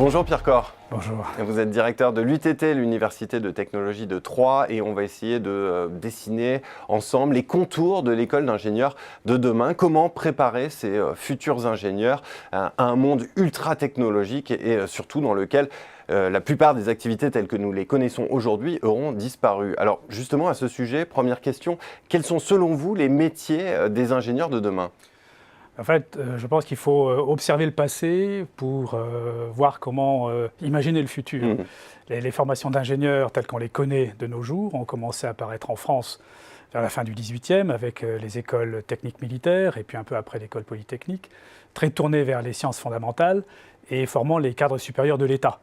Bonjour Pierre Corre. Bonjour. Vous êtes directeur de l'UTT, l'Université de technologie de Troyes, et on va essayer de dessiner ensemble les contours de l'école d'ingénieurs de demain. Comment préparer ces futurs ingénieurs à un monde ultra technologique et surtout dans lequel la plupart des activités telles que nous les connaissons aujourd'hui auront disparu. Alors justement à ce sujet, première question, quels sont selon vous les métiers des ingénieurs de demain ? En fait, je pense qu'il faut observer le passé pour voir comment imaginer le futur. Les formations d'ingénieurs telles qu'on les connaît de nos jours ont commencé à apparaître en France vers la fin du XVIIIe avec les écoles techniques militaires et puis un peu après l'école polytechnique, très tournées vers les sciences fondamentales et formant les cadres supérieurs de l'État.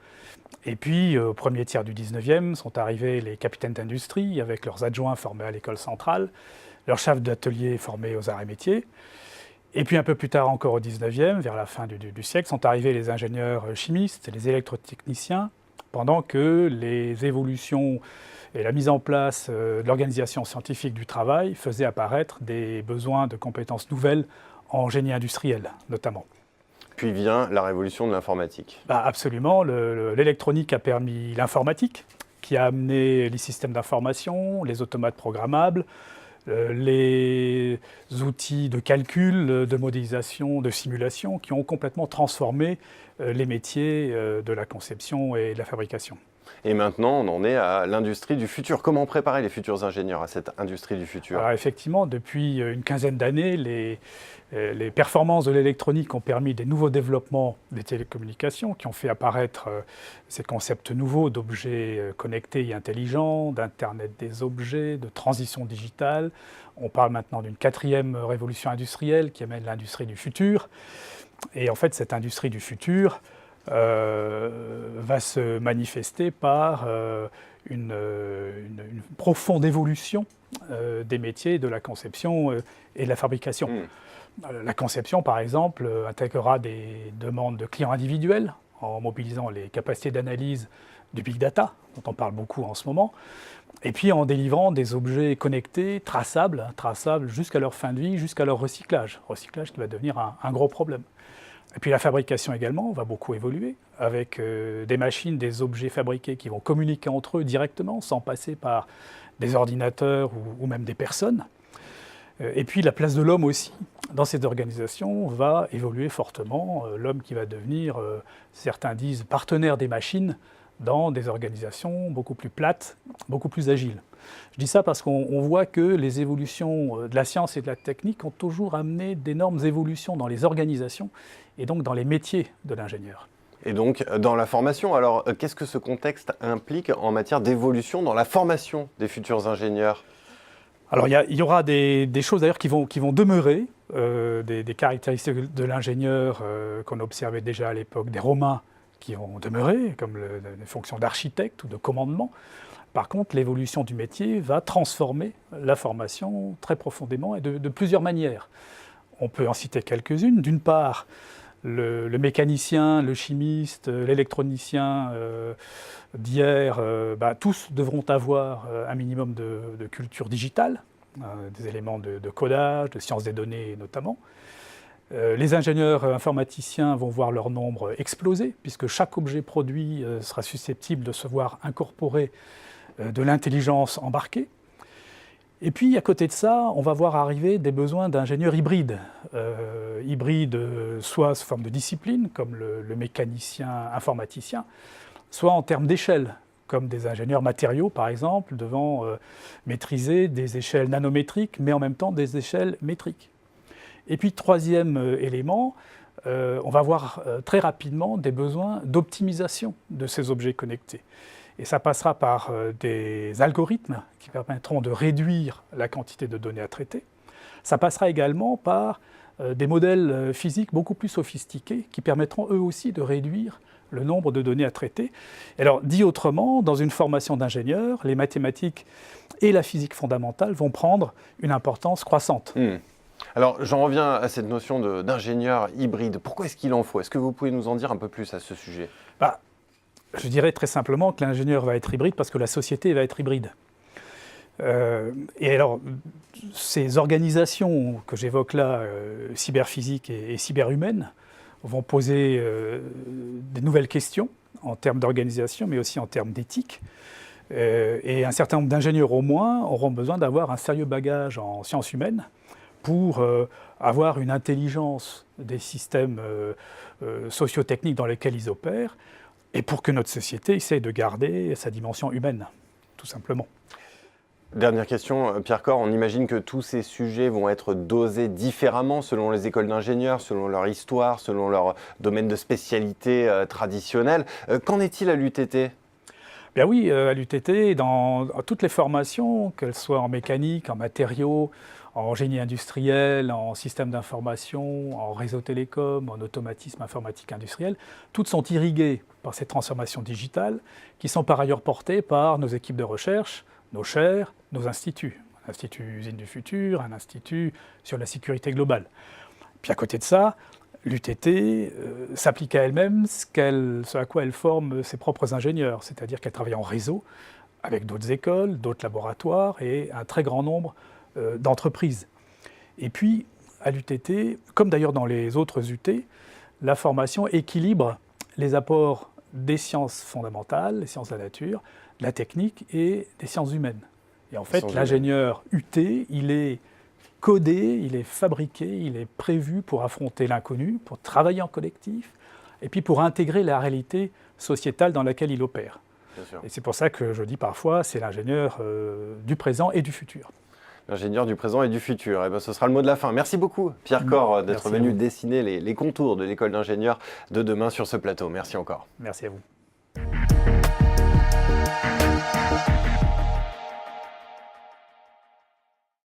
Et puis, au premier tiers du XIXe, sont arrivés les capitaines d'industrie avec leurs adjoints formés à l'école centrale, leurs chefs d'atelier formés aux arts et métiers. Et puis un peu plus tard encore au XIXe, vers la fin du siècle, sont arrivés les ingénieurs chimistes, les électrotechniciens, pendant que les évolutions et la mise en place de l'organisation scientifique du travail faisaient apparaître des besoins de compétences nouvelles en génie industriel, notamment. Puis vient la révolution de l'informatique. Absolument, l'électronique a permis l'informatique, qui a amené les systèmes d'information, les automates programmables, les outils de calcul, de modélisation, de simulation qui ont complètement transformé les métiers de la conception et de la fabrication. Et maintenant, on en est à l'industrie du futur. Comment préparer les futurs ingénieurs à cette industrie du futur ? Alors effectivement, depuis une quinzaine d'années, les performances de l'électronique ont permis des nouveaux développements des télécommunications qui ont fait apparaître ces concepts nouveaux d'objets connectés et intelligents, d'Internet des objets, de transition digitale. On parle maintenant d'une quatrième révolution industrielle qui amène l'industrie du futur. Et en fait, cette industrie du futur va se manifester par une profonde évolution des métiers de la conception et de la fabrication. La conception, par exemple, intégrera des demandes de clients individuels en mobilisant les capacités d'analyse du big data, dont on parle beaucoup en ce moment, et puis en délivrant des objets connectés, traçables jusqu'à leur fin de vie, jusqu'à leur recyclage qui va devenir un gros problème. Et puis la fabrication également va beaucoup évoluer, avec des machines, des objets fabriqués qui vont communiquer entre eux directement, sans passer par des ordinateurs ou même des personnes. Et puis la place de l'homme aussi, dans cette organisation, va évoluer fortement. L'homme qui va devenir, certains disent, partenaire des machines dans des organisations beaucoup plus plates, beaucoup plus agiles. Je dis ça parce qu'on voit que les évolutions de la science et de la technique ont toujours amené d'énormes évolutions dans les organisations et donc dans les métiers de l'ingénieur. Et donc dans la formation, alors qu'est-ce que ce contexte implique en matière d'évolution dans la formation des futurs ingénieurs ? Alors il y aura des choses d'ailleurs qui vont demeurer, des caractéristiques de l'ingénieur qu'on observait déjà à l'époque des Romains qui vont demeurer, comme les fonctions d'architecte ou de commandement. Par contre, l'évolution du métier va transformer la formation très profondément et de plusieurs manières. On peut en citer quelques-unes. D'une part, le mécanicien, le chimiste, l'électronicien d'hier, tous devront avoir un minimum de culture digitale, des éléments de codage, de sciences des données notamment. Les ingénieurs informaticiens vont voir leur nombre exploser, puisque chaque objet produit sera susceptible de se voir incorporer de l'intelligence embarquée. Et puis, à côté de ça, on va voir arriver des besoins d'ingénieurs hybrides. Hybrides soit sous forme de discipline, comme le mécanicien informaticien, soit en termes d'échelle, comme des ingénieurs matériaux, par exemple, devant maîtriser des échelles nanométriques, mais en même temps des échelles métriques. Et puis, troisième élément, on va voir très rapidement des besoins d'optimisation de ces objets connectés. Et ça passera par des algorithmes qui permettront de réduire la quantité de données à traiter. Ça passera également par des modèles physiques beaucoup plus sophistiqués qui permettront eux aussi de réduire le nombre de données à traiter. Et alors, dit autrement, dans une formation d'ingénieur, les mathématiques et la physique fondamentale vont prendre une importance croissante. Alors, j'en reviens à cette notion d'ingénieur hybride. Pourquoi est-ce qu'il en faut ? Est-ce que vous pouvez nous en dire un peu plus à ce sujet ? Je dirais très simplement que l'ingénieur va être hybride parce que la société va être hybride. Et alors, ces organisations que j'évoque là, cyberphysiques et cyberhumaines, vont poser des nouvelles questions en termes d'organisation, mais aussi en termes d'éthique. Et un certain nombre d'ingénieurs au moins auront besoin d'avoir un sérieux bagage en sciences humaines pour avoir une intelligence des systèmes socio-techniques dans lesquels ils opèrent, et pour que notre société essaie de garder sa dimension humaine, tout simplement. Dernière question, Pierre Corre, on imagine que tous ces sujets vont être dosés différemment selon les écoles d'ingénieurs, selon leur histoire, selon leur domaine de spécialité traditionnel. Qu'en est-il à l'UTT ? Bien oui, à l'UTT, dans toutes les formations, qu'elles soient en mécanique, en matériaux, en génie industriel, en système d'information, en réseau télécom, en automatisme informatique industriel, toutes sont irriguées par ces transformations digitales qui sont par ailleurs portées par nos équipes de recherche, nos chaires, nos instituts. Un institut usine du futur, un institut sur la sécurité globale. Puis à côté de ça, l'UTT s'applique à elle-même ce à quoi elle forme ses propres ingénieurs, c'est-à-dire qu'elle travaille en réseau avec d'autres écoles, d'autres laboratoires et un très grand nombre d'entreprises. Et puis, à l'UTT, comme d'ailleurs dans les autres UT, la formation équilibre les apports des sciences fondamentales, les sciences de la nature, de la technique et des sciences humaines. Et en fait, l'ingénieur UT, il est codé, il est fabriqué, il est prévu pour affronter l'inconnu, pour travailler en collectif, et puis pour intégrer la réalité sociétale dans laquelle il opère. Et c'est pour ça que je dis parfois, c'est l'ingénieur du présent et du futur. L'ingénieur du présent et du futur. Eh bien, ce sera le mot de la fin. Merci beaucoup, Pierre Corre, d'être venu dessiner les contours de l'école d'ingénieurs de demain sur ce plateau. Merci encore. Merci à vous.